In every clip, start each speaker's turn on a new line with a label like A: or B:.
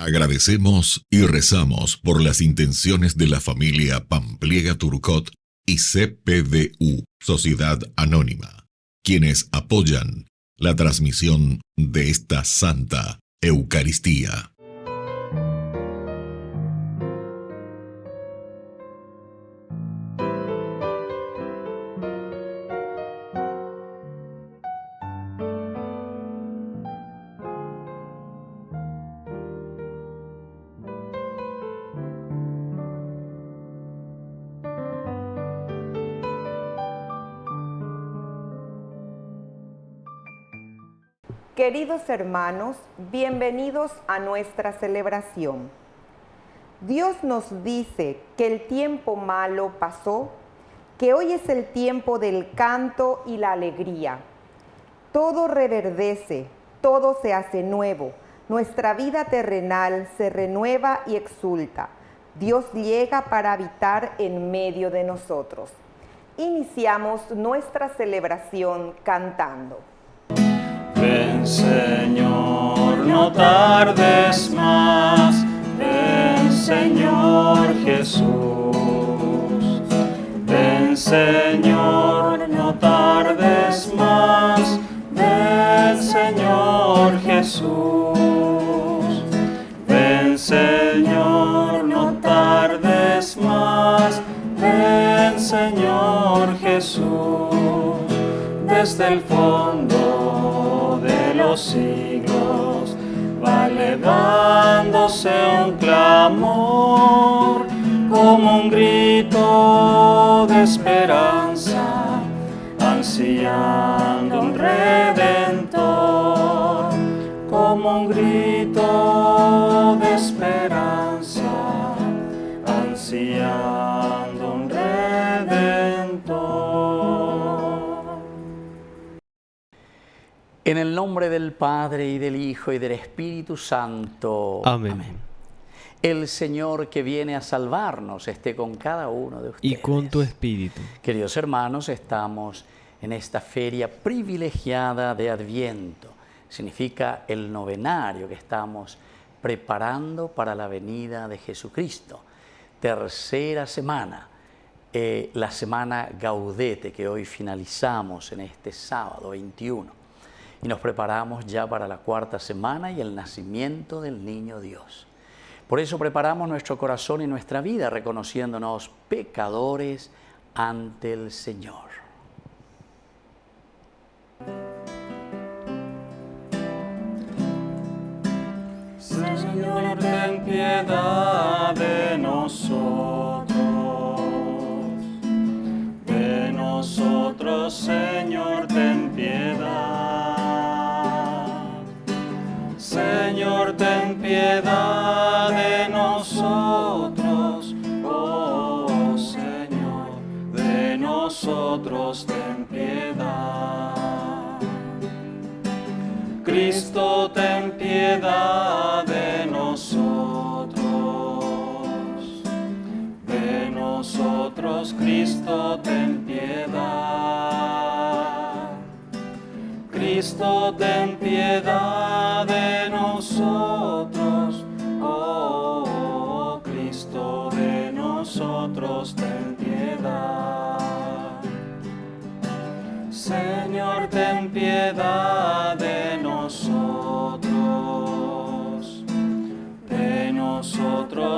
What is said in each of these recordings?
A: Agradecemos y rezamos por las intenciones de la familia Pampliega Turcot y CPDU, Sociedad Anónima, quienes apoyan la transmisión de esta Santa Eucaristía.
B: Queridos hermanos, bienvenidos a nuestra celebración. Dios nos dice que el tiempo malo pasó, que hoy es el tiempo del canto y la alegría. Todo reverdece, todo se hace nuevo, nuestra vida terrenal se renueva y exulta. Dios llega para habitar en medio de nosotros. Iniciamos nuestra celebración cantando.
C: Ven, Señor, no tardes más. Ven, Señor Jesús. Ven, Señor, no tardes más. Ven, Señor Jesús. Ven, Señor, no tardes más. Ven, Señor Jesús. Desde el fondo de los siglos va elevándose un clamor, como un grito de esperanza, ansiando un redentor, como un grito de esperanza, ansiando un redentor.
D: En el nombre del Padre, y del Hijo, y del Espíritu Santo.
E: Amén.
D: Amén. El Señor que viene a salvarnos esté con cada uno de ustedes.
E: Y con tu espíritu.
D: Queridos hermanos, estamos en esta feria privilegiada de Adviento. Significa el novenario que estamos preparando para la venida de Jesucristo. Tercera semana, la semana Gaudete, que hoy finalizamos en este sábado 21. Y nos preparamos ya para la cuarta semana y el nacimiento del Niño Dios. Por eso preparamos nuestro corazón y nuestra vida, reconociéndonos pecadores ante el Señor.
C: Señor, ten piedad de nosotros. De nosotros, Señor, ten piedad. Señor, ten piedad de nosotros, oh Señor, de nosotros ten piedad. Cristo, ten piedad de nosotros, Cristo, ten piedad. Cristo, ten piedad de nosotros, oh Cristo, de nosotros ten piedad. Señor, ten piedad de nosotros,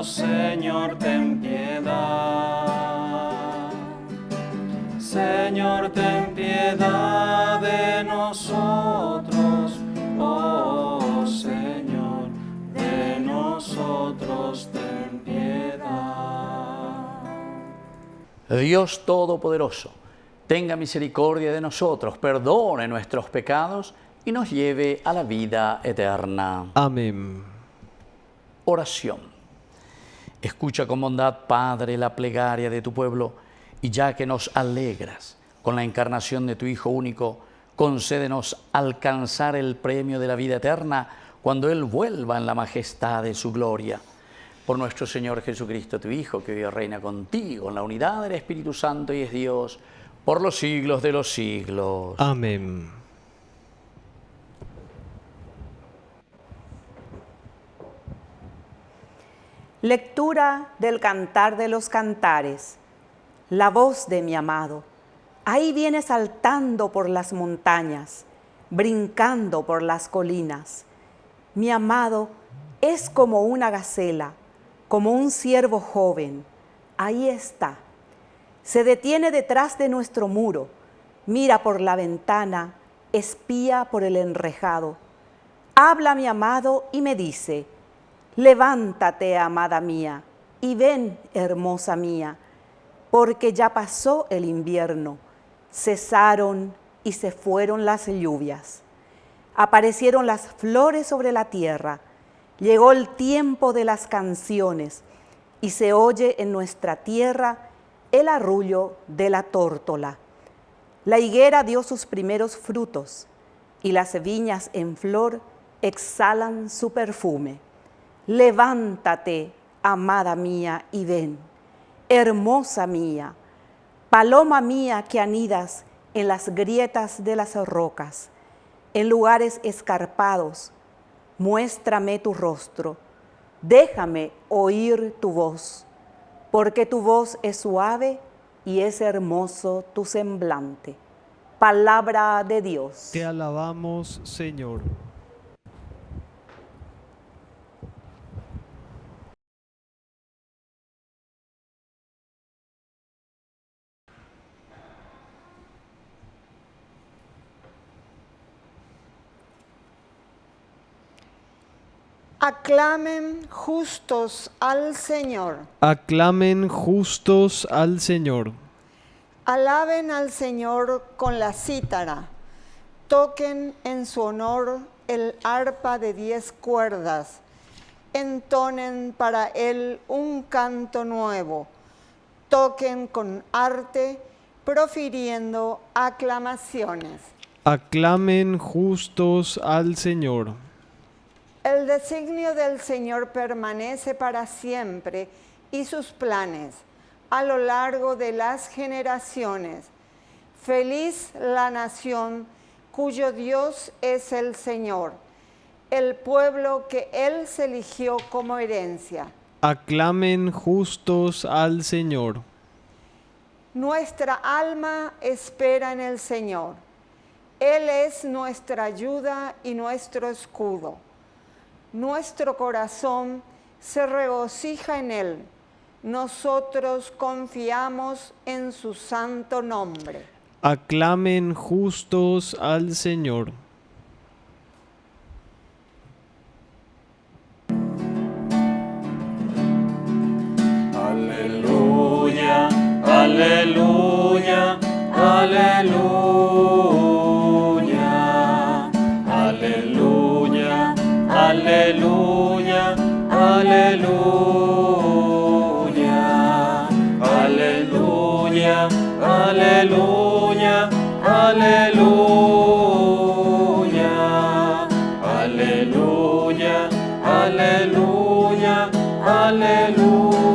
C: Señor, ten piedad. Señor, ten piedad de nosotros, oh Señor, de nosotros ten piedad.
D: Dios Todopoderoso, tenga misericordia de nosotros, perdone nuestros pecados y nos lleve a la vida eterna.
E: Amén.
D: Oración. Escucha con bondad, Padre, la plegaria de tu pueblo, y ya que nos alegras con la encarnación de tu Hijo único, concédenos alcanzar el premio de la vida eterna cuando Él vuelva en la majestad de su gloria. Por nuestro Señor Jesucristo, tu Hijo, que hoy reina contigo en la unidad del Espíritu Santo y es Dios, por los siglos de los siglos.
E: Amén. Lectura del Cantar de los Cantares. La voz de mi amado. Ahí viene saltando por las montañas, brincando por las colinas. Mi amado es como una gacela, como un ciervo joven. Ahí está. Se detiene detrás de nuestro muro, mira por la ventana, espía por el enrejado. Habla mi amado y me dice: levántate, amada mía, y ven, hermosa mía, porque ya pasó el invierno, cesaron y se fueron las lluvias. Aparecieron las flores sobre la tierra, llegó el tiempo de las canciones y se oye en nuestra tierra el arrullo de la tórtola. La higuera dio sus primeros frutos y las viñas en flor exhalan su perfume. Levántate, amada mía, y ven, hermosa mía, paloma mía que anidas en las grietas de las rocas, en lugares escarpados, muéstrame tu rostro, déjame oír tu voz, porque tu voz es suave y es hermoso tu semblante. Palabra de Dios.
F: Te alabamos, Señor.
G: Aclamen justos al Señor.
F: Aclamen justos al Señor.
G: Alaben al Señor con la cítara. Toquen en su honor el arpa de 10 cuerdas. Entonen para él un canto nuevo. Toquen con arte, profiriendo aclamaciones.
F: Aclamen justos al Señor.
G: El designio del Señor permanece para siempre y sus planes a lo largo de las generaciones. Feliz la nación cuyo Dios es el Señor, el pueblo que Él se eligió como herencia.
F: Aclamen justos al Señor.
G: Nuestra alma espera en el Señor. Él es nuestra ayuda y nuestro escudo. Nuestro corazón se regocija en Él. Nosotros confiamos en su santo nombre.
F: Aclamen justos al Señor.
C: Aleluya, aleluya, aleluya, aleluya, aleluya, aleluya, aleluya, aleluya, aleluya, aleluya, aleluya, aleluya.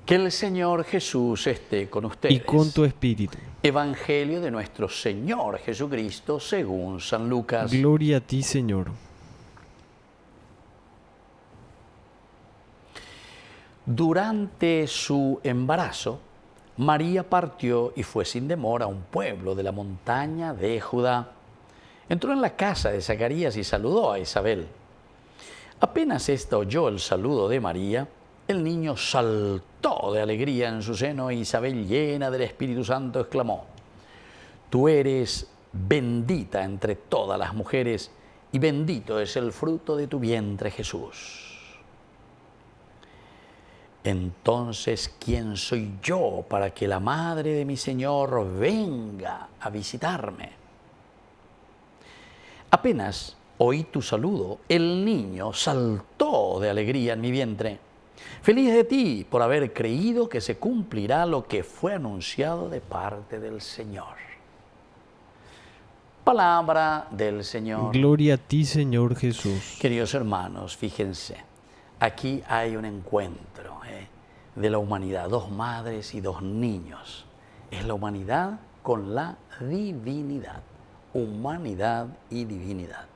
D: Que el Señor Jesús esté con ustedes.
F: Y con tu espíritu.
D: Evangelio de nuestro Señor Jesucristo según San Lucas.
F: Gloria a ti, Señor.
D: Durante su embarazo, María partió y fue sin demora a un pueblo de la montaña de Judá. Entró en la casa de Zacarías y saludó a Isabel. Apenas ésta oyó el saludo de María, el niño saltó de alegría en su seno e Isabel, llena del Espíritu Santo, exclamó: Tú eres bendita entre todas las mujeres y bendito es el fruto de tu vientre, Jesús. Entonces, ¿quién soy yo para que la madre de mi Señor venga a visitarme? Apenas oí tu saludo, el niño saltó de alegría en mi vientre. Feliz de ti por haber creído que se cumplirá lo que fue anunciado de parte del Señor. Palabra del Señor.
F: Gloria a ti, Señor Jesús.
D: Queridos hermanos, fíjense, aquí hay un encuentro de la humanidad, 2 madres y 2 niños. Es la humanidad con la divinidad, humanidad y divinidad.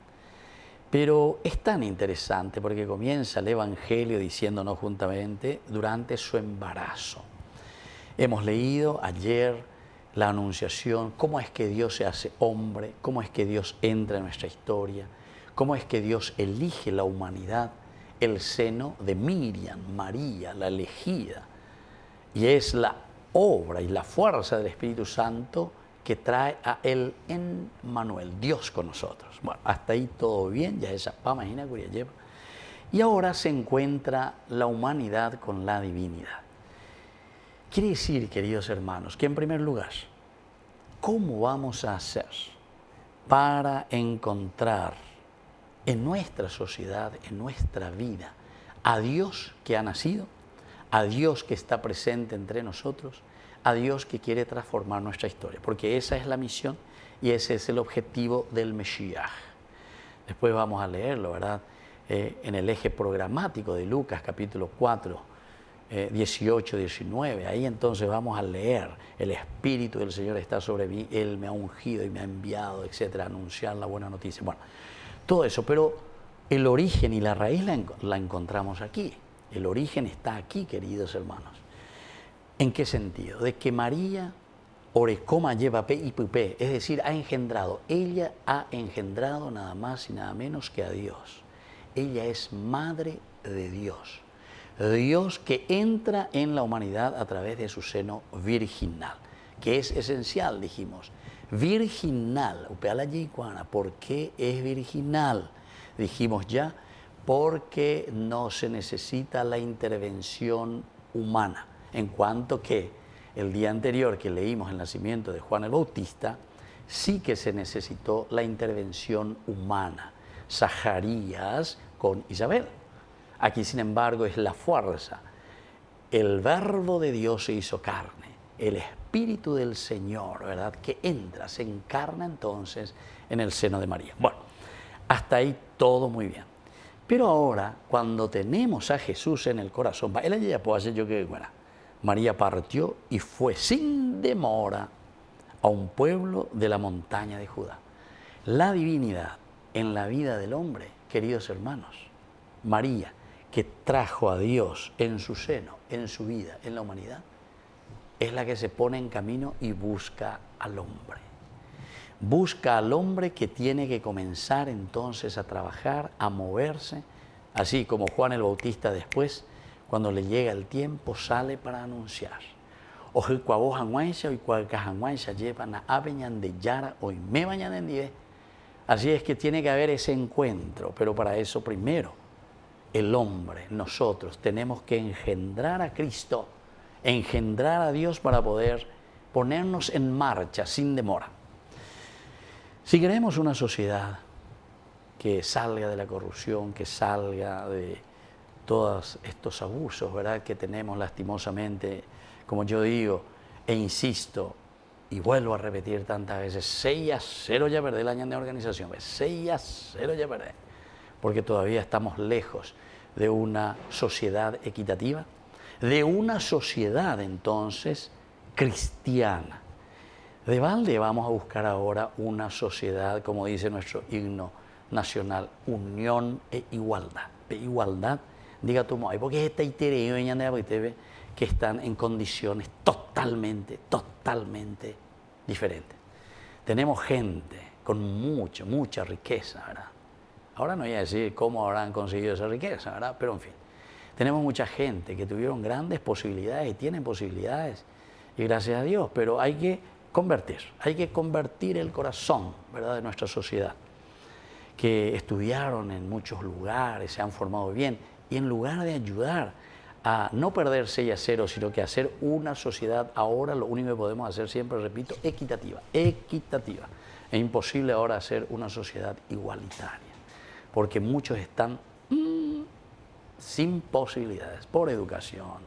D: Pero es tan interesante porque comienza el Evangelio diciéndonos juntamente durante su embarazo. Hemos leído ayer la anunciación, cómo es que Dios se hace hombre, cómo es que Dios entra en nuestra historia, cómo es que Dios elige la humanidad, el seno de Miriam, María, la elegida. Y es la obra y la fuerza del Espíritu Santo que trae a el Emmanuel, Dios con nosotros. Bueno, hasta ahí todo bien, ya esa pa, imagina, lleva. Y ahora se encuentra la humanidad con la divinidad. Quiere decir, queridos hermanos, que en primer lugar, ¿cómo vamos a hacer para encontrar en nuestra sociedad, en nuestra vida, a Dios que ha nacido, a Dios que está presente entre nosotros, a Dios que quiere transformar nuestra historia? Porque esa es la misión y ese es el objetivo del Mesías. Después vamos a leerlo, ¿verdad? En el eje programático de Lucas, capítulo 4, 18, 19. Ahí entonces vamos a leer: el Espíritu del Señor está sobre mí, Él me ha ungido y me ha enviado, etcétera, a anunciar la buena noticia. Bueno, todo eso, pero el origen y la raíz la encontramos aquí. El origen está aquí, queridos hermanos. ¿En qué sentido? De que María, orecoma lleva pe y pupé, es decir, ha engendrado. Ella ha engendrado nada más y nada menos que a Dios. Ella es madre de Dios. Dios que entra en la humanidad a través de su seno virginal, que es esencial, dijimos. Virginal, ¿por qué es virginal? Dijimos ya, porque no se necesita la intervención humana, en cuanto que el día anterior que leímos el nacimiento de Juan el Bautista, sí que se necesitó la intervención humana, Zacarías con Isabel. Aquí, sin embargo, es la fuerza. El verbo de Dios se hizo carne, el Espíritu del Señor, ¿verdad?, que entra, se encarna entonces en el seno de María. Bueno, hasta ahí todo muy bien. Pero ahora, cuando tenemos a Jesús en el corazón, él ya puede hacer yo que, bueno, María partió y fue sin demora a un pueblo de la montaña de Judá. La divinidad en la vida del hombre, queridos hermanos, María, que trajo a Dios en su seno, en su vida, en la humanidad, es la que se pone en camino y busca al hombre. Busca al hombre que tiene que comenzar entonces a trabajar, a moverse, así como Juan el Bautista después, cuando le llega el tiempo, sale para anunciar. Así es que tiene que haber ese encuentro, pero para eso primero el hombre, nosotros, tenemos que engendrar a Cristo, engendrar a Dios para poder ponernos en marcha sin demora. Si queremos una sociedad que salga de la corrupción, que salga de todos estos abusos, ¿verdad?, que tenemos lastimosamente, como yo digo e insisto y vuelvo a repetir tantas veces, 6-0 ya perdí el año de organización, 6-0 ya perdí, porque todavía estamos lejos de una sociedad equitativa, de una sociedad entonces cristiana. De balde vamos a buscar ahora una sociedad, como dice nuestro himno nacional, unión e igualdad. De igualdad, diga tú, porque es que están en condiciones totalmente diferentes. Tenemos gente con mucha riqueza, ¿verdad? Ahora no voy a decir cómo habrán conseguido esa riqueza, ¿verdad? Pero en fin, tenemos mucha gente que tuvieron grandes posibilidades y tienen posibilidades, y gracias a Dios, pero hay que convertir el corazón, ¿verdad?, de nuestra sociedad, que estudiaron en muchos lugares, se han formado bien, y en lugar de ayudar a no perder 6-0, sino que hacer una sociedad ahora, lo único que podemos hacer siempre, repito, equitativa. Es imposible ahora hacer una sociedad igualitaria, porque muchos están sin posibilidades, por educación,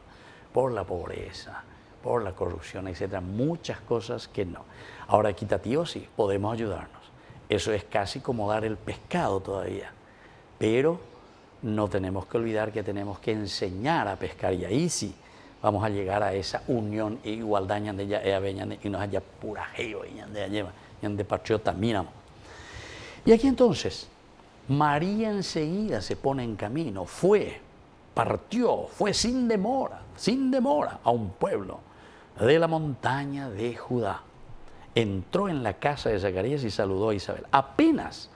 D: por la pobreza, por la corrupción, etcétera, muchas cosas que no. Ahora, equitativo sí, podemos ayudarnos. Eso es casi como dar el pescado todavía, pero no tenemos que olvidar que tenemos que enseñar a pescar, y ahí sí vamos a llegar a esa unión e igualdad y nos haya pura geo y de patriota, miramos. Y aquí entonces María enseguida se pone en camino, partió, fue sin demora a un pueblo de la montaña de Judá. Entró en la casa de Zacarías y saludó a Isabel. Apenas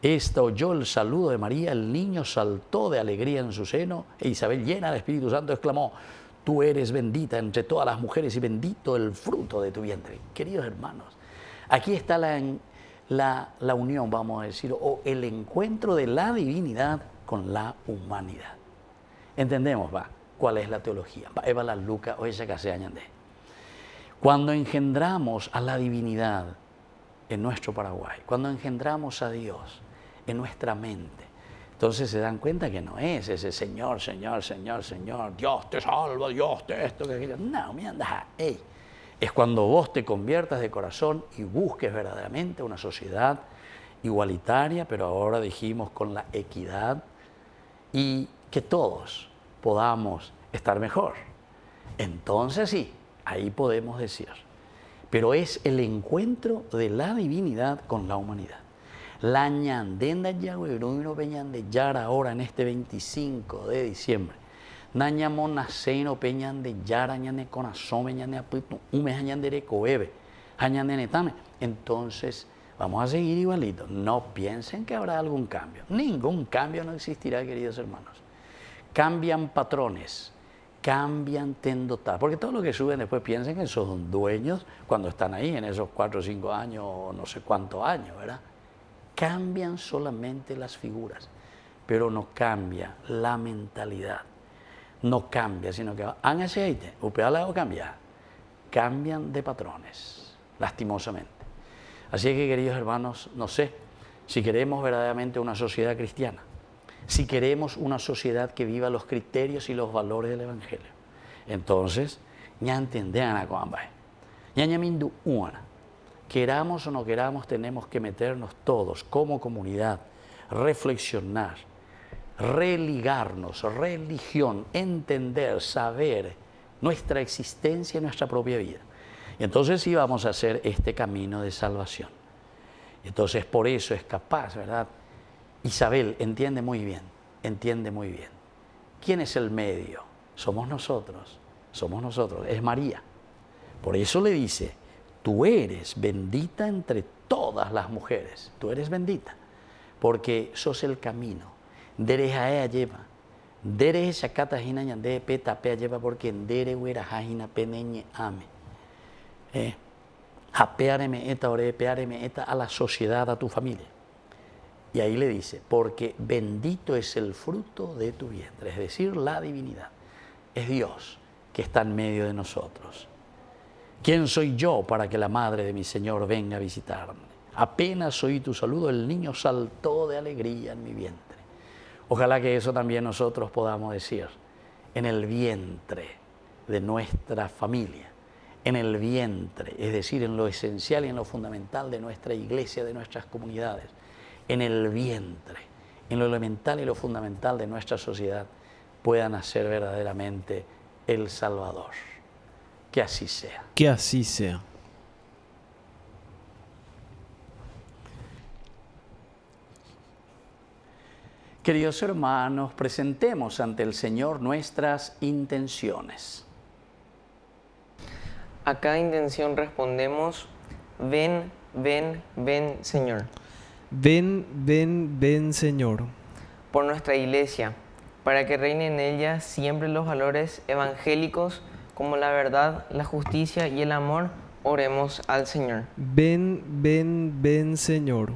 D: ésta oyó el saludo de María, el niño saltó de alegría en su seno e Isabel, llena del Espíritu Santo, exclamó: tú eres bendita entre todas las mujeres y bendito el fruto de tu vientre. Queridos hermanos, aquí está la unión, vamos a decir, o el encuentro de la divinidad con la humanidad. Entendemos, cuál es la teología. Eva la Luca o ella que se añade. Cuando engendramos a la divinidad en nuestro Paraguay, cuando engendramos a Dios en nuestra mente, entonces se dan cuenta que no es ese Señor, Señor, Señor, Señor, Dios te salva, Dios te esto, que aquello. No, me andas ahí. Es cuando vos te conviertas de corazón y busques verdaderamente una sociedad igualitaria, pero ahora dijimos con la equidad, y que todos podamos estar mejor. Entonces sí, ahí podemos decir, pero es el encuentro de la divinidad con la humanidad. La ñandenda yagüeruino peñan de Yara ahora en este 25 de diciembre. Naña monaseino peñan de Yara ñane conasome ñane apitu ume ñandere coebe ñane netame. Entonces vamos a seguir igualito. No piensen que habrá algún cambio. Ningún cambio no existirá, queridos hermanos. Cambian patrones, cambian tendotas, porque todo lo que suben después piensen que son dueños cuando están ahí en esos 4 o 5 años o no sé cuántos años, ¿verdad? Cambian solamente las figuras, pero no cambia la mentalidad, no cambia, sino que han aceite, upeala o cambia, cambian de patrones, lastimosamente. Así que, queridos hermanos, no sé si queremos verdaderamente una sociedad cristiana, si queremos una sociedad que viva los criterios y los valores del Evangelio. Entonces, ya entenderán a cuamba. Ya mindu una. Queramos o no queramos, tenemos que meternos todos como comunidad, reflexionar, religarnos, religión, entender, saber nuestra existencia y nuestra propia vida. Y entonces sí vamos a hacer este camino de salvación. Entonces por eso es capaz, ¿verdad? Isabel entiende muy bien, entiende muy bien. ¿Quién es el medio? Somos nosotros, es María. Por eso le dice, tú eres bendita entre todas las mujeres, tú eres bendita, porque sos el camino. Dere jaea lleva, dere shakata hina ñande peta pea lleva, porque dere huera jajina peneñe ame. Japeareme eta, ore peareme eta a la sociedad, a tu familia. Y ahí le dice, porque bendito es el fruto de tu vientre, es decir, la divinidad. Es Dios que está en medio de nosotros. ¿Quién soy yo para que la madre de mi Señor venga a visitarme? Apenas oí tu saludo, el niño saltó de alegría en mi vientre. Ojalá que eso también nosotros podamos decir, en el vientre de nuestra familia, en el vientre, es decir, en lo esencial y en lo fundamental de nuestra iglesia, de nuestras comunidades, en el vientre, en lo elemental y lo fundamental de nuestra sociedad, pueda nacer verdaderamente el Salvador. Que así sea.
F: Que así sea.
D: Queridos hermanos, presentemos ante el Señor nuestras intenciones.
H: A cada intención respondemos, ven, ven, ven, Señor.
F: Ven, ven, ven, Señor.
H: Por nuestra iglesia, para que reinen en ella siempre los valores evangélicos como la verdad, la justicia y el amor, oremos al Señor.
F: Ven, ven, ven, Señor.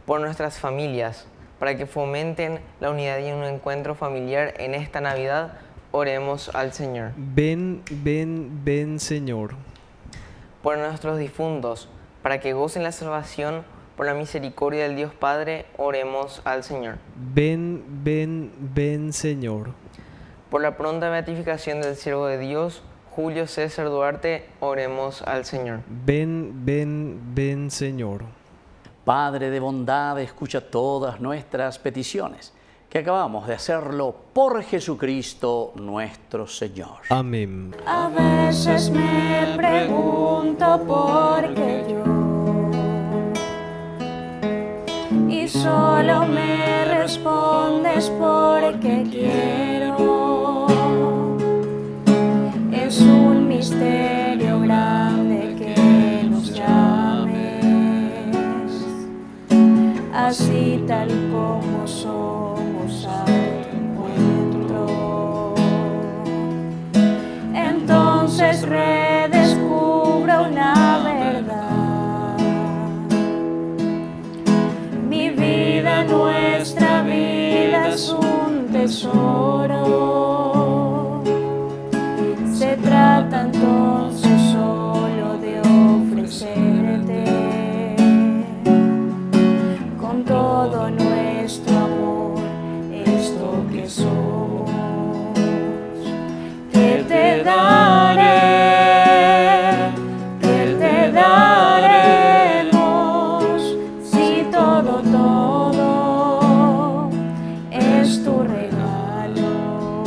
H: Por nuestras familias, para que fomenten la unidad y un encuentro familiar en esta Navidad, oremos al Señor.
F: Ven, ven, ven, Señor.
H: Por nuestros difuntos, para que gocen la salvación por la misericordia del Dios Padre, oremos al Señor.
F: Ven, ven, ven, Señor.
H: Por la pronta beatificación del siervo de Dios, Julio César Duarte, oremos al Señor.
F: Ven, ven, ven, Señor.
D: Padre de bondad, escucha todas nuestras peticiones, que acabamos de hacerlo por Jesucristo nuestro Señor.
F: Amén.
I: A veces me pregunto por qué yo, y solo me respondes porque quiero. Es un misterio grande que nos llames, así tal como somos a tu encuentro. Entonces redescubro una verdad. Mi vida, nuestra vida es un tesoro. Se trata entonces solo de ofrecerte con todo nuestro amor esto que somos. Que te daré, que te daremos, si todo, todo es tu regalo.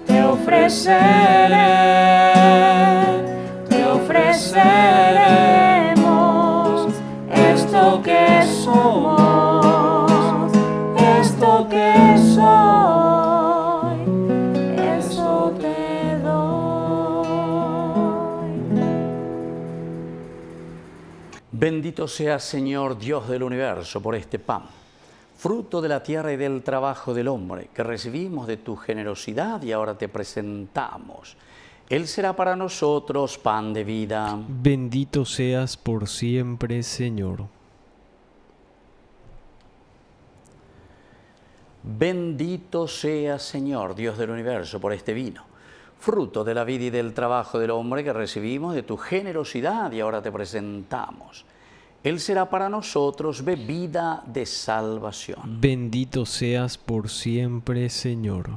I: Te ofreceremos esto que somos, esto que soy, eso te doy.
D: Bendito seas, Señor Dios del universo, por este pan, fruto de la tierra y del trabajo del hombre, que recibimos de tu generosidad y ahora te presentamos. Él será para nosotros pan de vida.
F: Bendito seas por siempre, Señor.
D: Bendito seas, Señor Dios del universo, por este vino, fruto de la vida y del trabajo del hombre, que recibimos de tu generosidad y ahora te presentamos. Él será para nosotros bebida de salvación.
F: Bendito seas por siempre, Señor.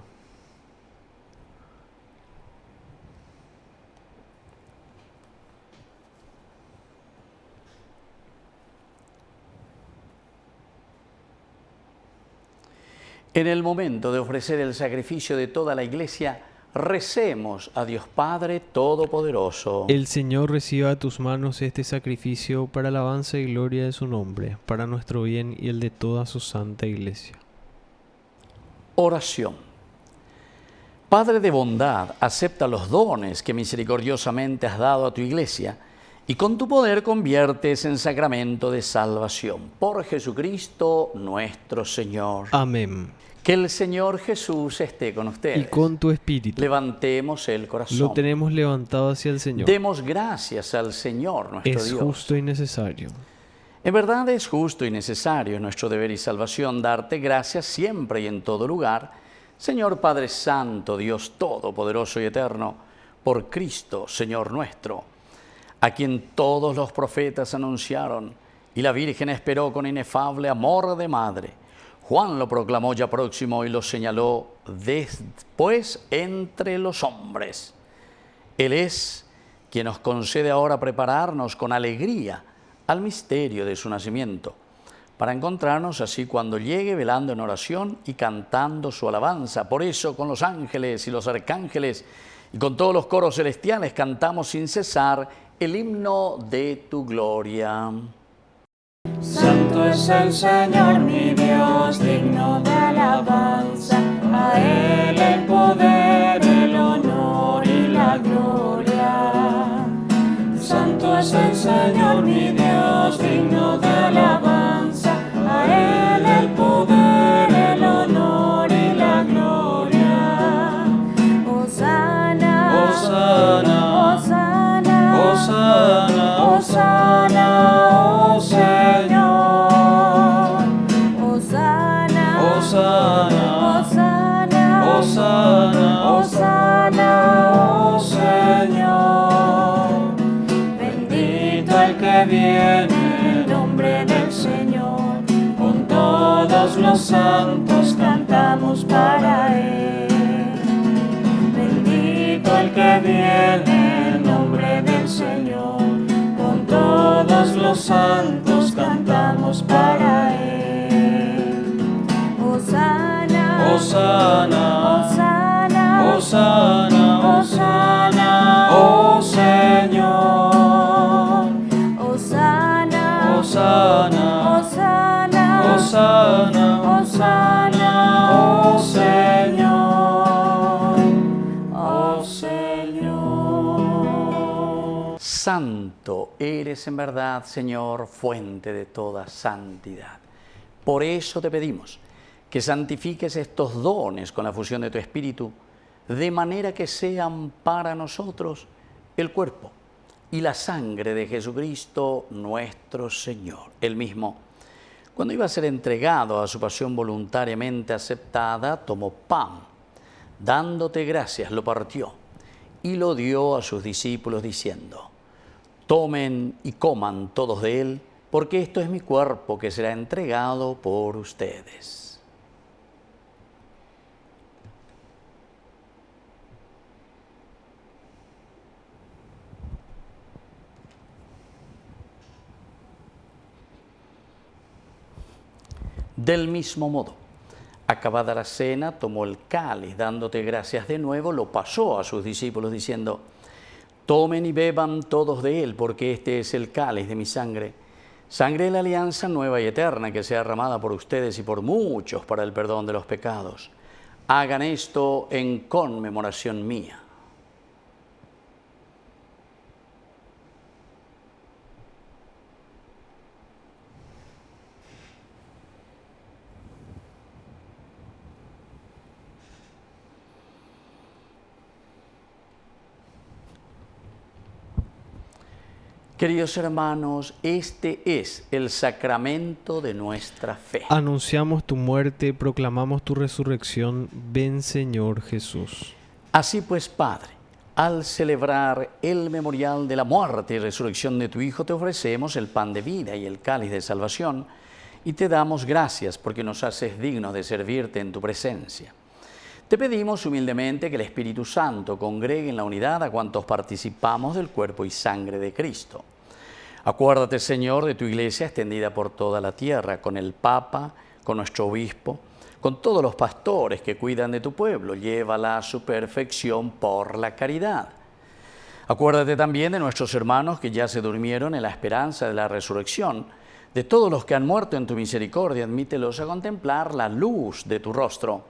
D: En el momento de ofrecer el sacrificio de toda la Iglesia, recemos a Dios Padre Todopoderoso.
F: El Señor reciba a tus manos este sacrificio para alabanza y gloria de su nombre, para nuestro bien y el de toda su santa Iglesia.
D: Oración. Padre de bondad, acepta los dones que misericordiosamente has dado a tu Iglesia y con tu poder conviertes en sacramento de salvación. Por Jesucristo nuestro Señor.
F: Amén.
D: Que el Señor Jesús esté con ustedes.
F: Y con tu espíritu.
D: Levantemos el corazón.
F: Lo tenemos levantado hacia el Señor.
D: Demos gracias al Señor nuestro Dios.
F: Es justo y necesario.
D: En verdad es justo y necesario, es nuestro deber y salvación, darte gracias siempre y en todo lugar, Señor Padre Santo, Dios Todopoderoso y Eterno, por Cristo, Señor nuestro, a quien todos los profetas anunciaron y la Virgen esperó con inefable amor de madre. Juan lo proclamó ya próximo y lo señaló después entre los hombres. Él es quien nos concede ahora prepararnos con alegría al misterio de su nacimiento, para encontrarnos así cuando llegue velando en oración y cantando su alabanza. Por eso con los ángeles y los arcángeles y con todos los coros celestiales cantamos sin cesar el himno de tu gloria.
I: Santo es el Señor mi Dios, digno de alabanza, a Él el poder, el honor y la gloria. Santo es el Señor mi Dios, digno de alabanza, a Él el poder, el honor y la gloria. Hosana,
C: Hosana,
I: Hosana,
C: Hosana,
I: Hosana, oh Señor. Hosana,
C: Hosana,
I: Hosana,
C: Hosana,
I: Hosana, oh Señor. Bendito el que viene en el nombre del Señor. Con todos los santos cantamos para Él. Bendito el que viene en el nombre del Señor. Con todos los santos cantamos para Él. Hosana,
C: Hosana,
I: Hosana,
C: Hosana,
I: Hosana,
C: oh Señor.
I: Hosana,
C: Hosana,
I: Hosana,
D: Santo eres en verdad, Señor, fuente de toda santidad. Por eso te pedimos que santifiques estos dones con la fusión de tu Espíritu, de manera que sean para nosotros el cuerpo y la sangre de Jesucristo nuestro Señor. Él mismo, cuando iba a ser entregado a su pasión voluntariamente aceptada, tomó pan, dándote gracias, lo partió y lo dio a sus discípulos diciendo: tomen y coman todos de él, porque esto es mi cuerpo que será entregado por ustedes. Del mismo modo, acabada la cena, tomó el cáliz, dándote gracias de nuevo, lo pasó a sus discípulos diciendo: tomen y beban todos de él, porque este es el cáliz de mi sangre, sangre de la alianza nueva y eterna, que sea derramada por ustedes y por muchos para el perdón de los pecados. Hagan esto en conmemoración mía. Queridos hermanos, este es el sacramento de nuestra fe.
F: Anunciamos tu muerte, proclamamos tu resurrección. Ven, Señor Jesús.
D: Así pues, Padre, al celebrar el memorial de la muerte y resurrección de tu Hijo, te ofrecemos el pan de vida y el cáliz de salvación, y te damos gracias porque nos haces dignos de servirte en tu presencia. Te pedimos humildemente que el Espíritu Santo congregue en la unidad a cuantos participamos del cuerpo y sangre de Cristo. Acuérdate, Señor, de tu Iglesia extendida por toda la tierra, con el Papa, con nuestro Obispo, con todos los pastores que cuidan de tu pueblo. Llévala a su perfección por la caridad. Acuérdate también de nuestros hermanos que ya se durmieron en la esperanza de la resurrección, de todos los que han muerto en tu misericordia. Admítelos a contemplar la luz de tu rostro.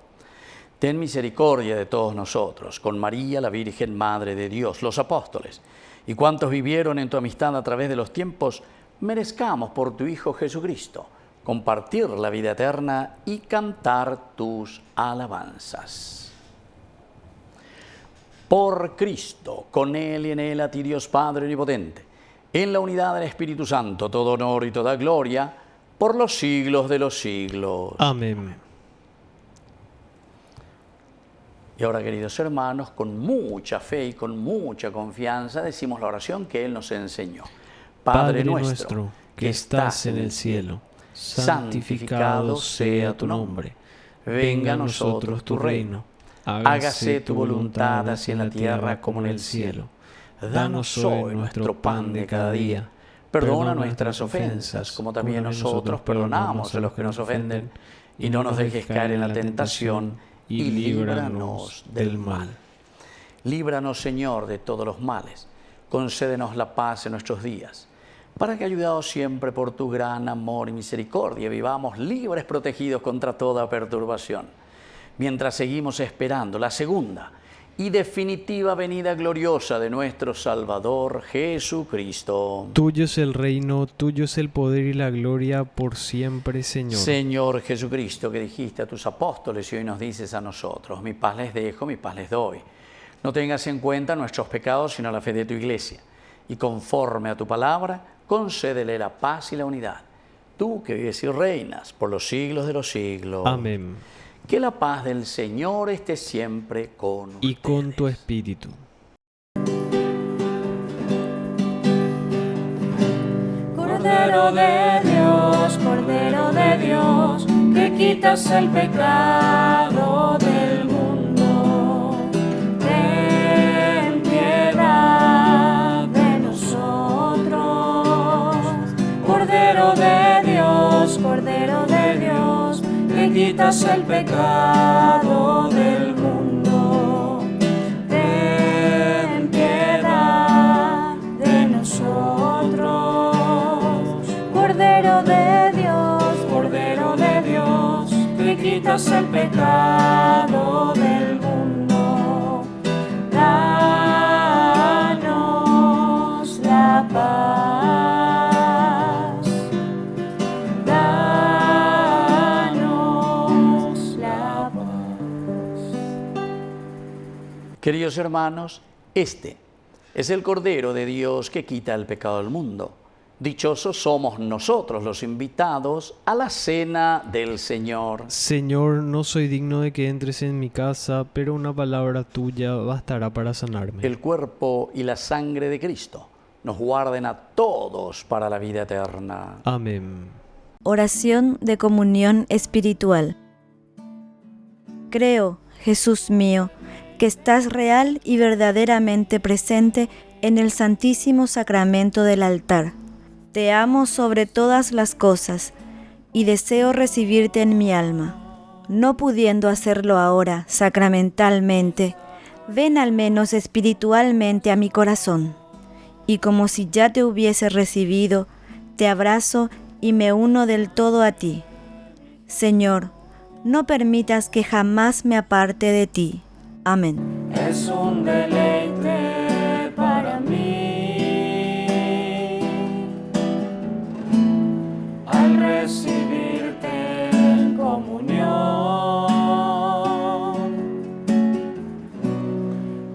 D: Ten misericordia de todos nosotros, con María, la Virgen Madre de Dios, los apóstoles, y cuantos vivieron en tu amistad a través de los tiempos, merezcamos por tu Hijo Jesucristo compartir la vida eterna y cantar tus alabanzas. Por Cristo, con Él y en Él, a ti Dios Padre Omnipotente, en la unidad del Espíritu Santo, todo honor y toda gloria, por los siglos de los siglos.
F: Amén.
D: Y ahora, queridos hermanos, con mucha fe y con mucha confianza decimos la oración que Él nos enseñó.
F: Padre nuestro, que estás en el cielo, santificado sea tu nombre. Venga a nosotros tu reino. Hágase tu voluntad así en la tierra como en el cielo. Danos hoy nuestro pan de cada día. Perdona nuestras ofensas, como también nosotros perdonamos a los que nos ofenden. Y no nos dejes caer en la tentación, y líbranos del mal.
D: Líbranos, Señor, de todos los males. Concédenos la paz en nuestros días, para que, ayudados siempre por tu gran amor y misericordia, vivamos libres, protegidos contra toda perturbación, mientras seguimos esperando la segunda y definitiva venida gloriosa de nuestro Salvador Jesucristo.
F: Tuyo es el reino, tuyo es el poder y la gloria por siempre, Señor.
D: Señor Jesucristo, que dijiste a tus apóstoles y hoy nos dices a nosotros: mi paz les dejo, mi paz les doy. No tengas en cuenta nuestros pecados, sino la fe de tu Iglesia. Y conforme a tu palabra, concédele la paz y la unidad. Tú que vives y reinas por los siglos de los siglos.
F: Amén.
D: Que la paz del Señor esté siempre con ustedes.
F: Y con tu espíritu.
I: Cordero de Dios, que quitas el pecado del mundo, ten piedad de nosotros. Cordero de Dios, que quitas el pecado del mundo, ten piedad de nosotros. Cordero de Dios, que quitas el pecado del mundo, danos la
D: Queridos hermanos, este es el Cordero de Dios que quita el pecado del mundo. Dichosos somos nosotros los invitados a la cena del Señor.
F: Señor, no soy digno de que entres en mi casa, pero una palabra tuya bastará para sanarme.
D: El cuerpo y la sangre de Cristo nos guarden a todos para la vida eterna.
F: Amén.
J: Oración de comunión espiritual. Creo, Jesús mío, que estás real y verdaderamente presente en el Santísimo Sacramento del altar. Te amo sobre todas las cosas y deseo recibirte en mi alma. No pudiendo hacerlo ahora sacramentalmente, ven al menos espiritualmente a mi corazón. Y como si ya te hubiese recibido, te abrazo y me uno del todo a ti. Señor, no permitas que jamás me aparte de ti. Amén.
I: Es un deleite para mí al recibirte en comunión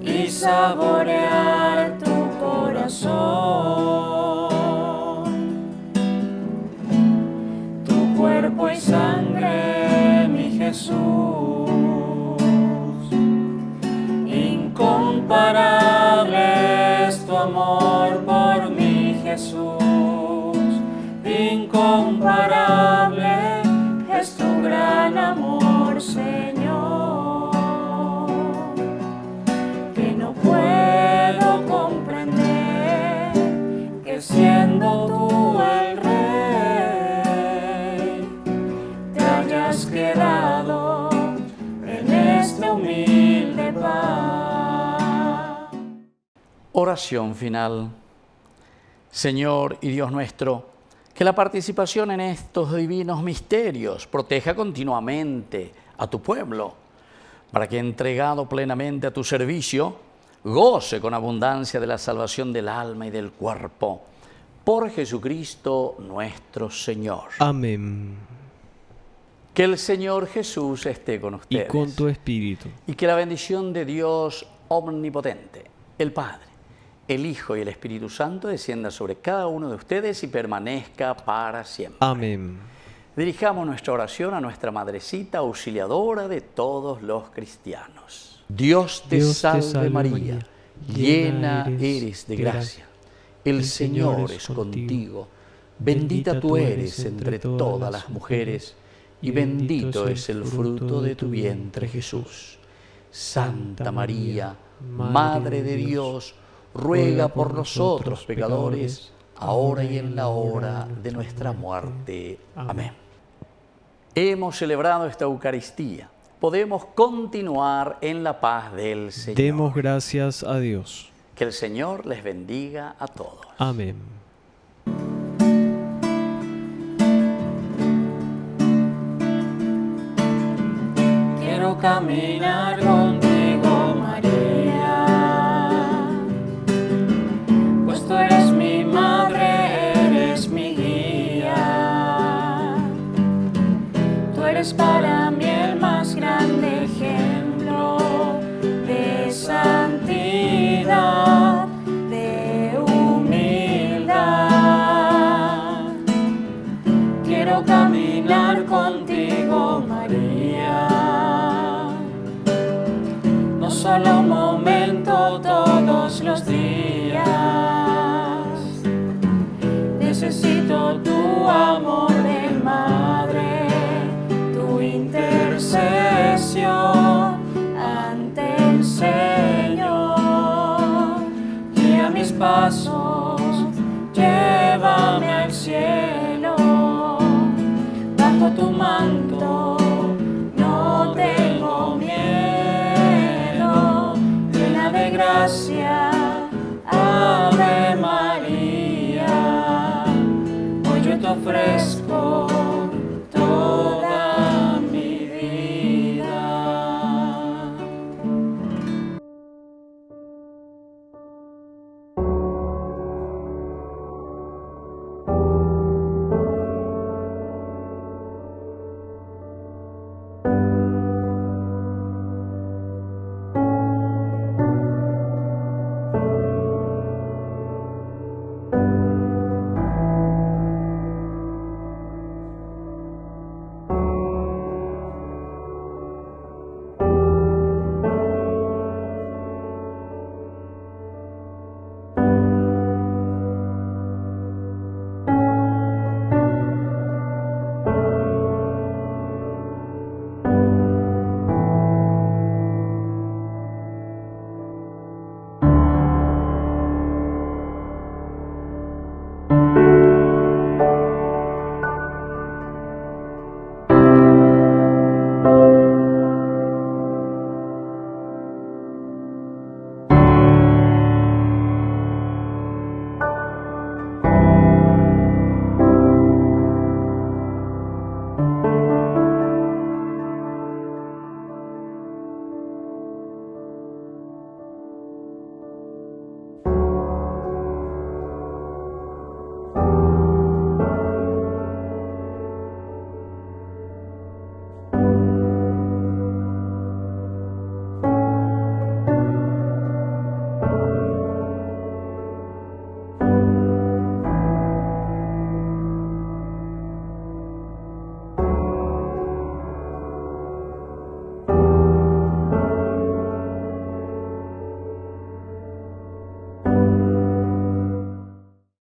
I: y saborear tu corazón, tu cuerpo y sangre, mi Jesús. Incomparable es tu amor por mi Jesús, incomparable es tu gran amor, Señor, que no puedo comprender que siendo tú el Rey, te hayas quedado en este humilde pan.
D: Oración final. Señor y Dios nuestro, que la participación en estos divinos misterios proteja continuamente a tu pueblo, para que entregado plenamente a tu servicio, goce con abundancia de la salvación del alma y del cuerpo. Por Jesucristo nuestro Señor.
F: Amén.
D: Que el Señor Jesús esté con ustedes.
F: Y con tu espíritu.
D: Y que la bendición de Dios omnipotente, el Padre, el Hijo y el Espíritu Santo descienda sobre cada uno de ustedes y permanezca para siempre.
F: Amén.
D: Dirijamos nuestra oración a nuestra Madrecita auxiliadora de todos los cristianos. Dios te salve María, llena eres de gracia. El Señor es contigo. Bendita tú eres entre todas las mujeres y bendito es el fruto de tu vientre, Jesús. Santa María, Madre de Dios, ruega por nosotros pecadores, ahora y en la hora de nuestra muerte. Amén. Hemos celebrado esta Eucaristía. Podemos continuar en la paz del Señor.
F: Demos gracias a Dios.
D: Que el Señor les bendiga a todos.
F: Amén.
I: Quiero caminar contigo, María, pues tú eres mi madre, eres mi guía. Tú eres para mí el más grande ejemplo de santidad, de humildad. Quiero caminar contigo, María, no solo un momento, todos los días. Necesito tu amor de madre, tu intercesión ante el Señor. Guía mis pasos, llévame al cielo, bajo tu manto no tengo miedo, llena de gracia, Ave María. Hoy yo te ofrezco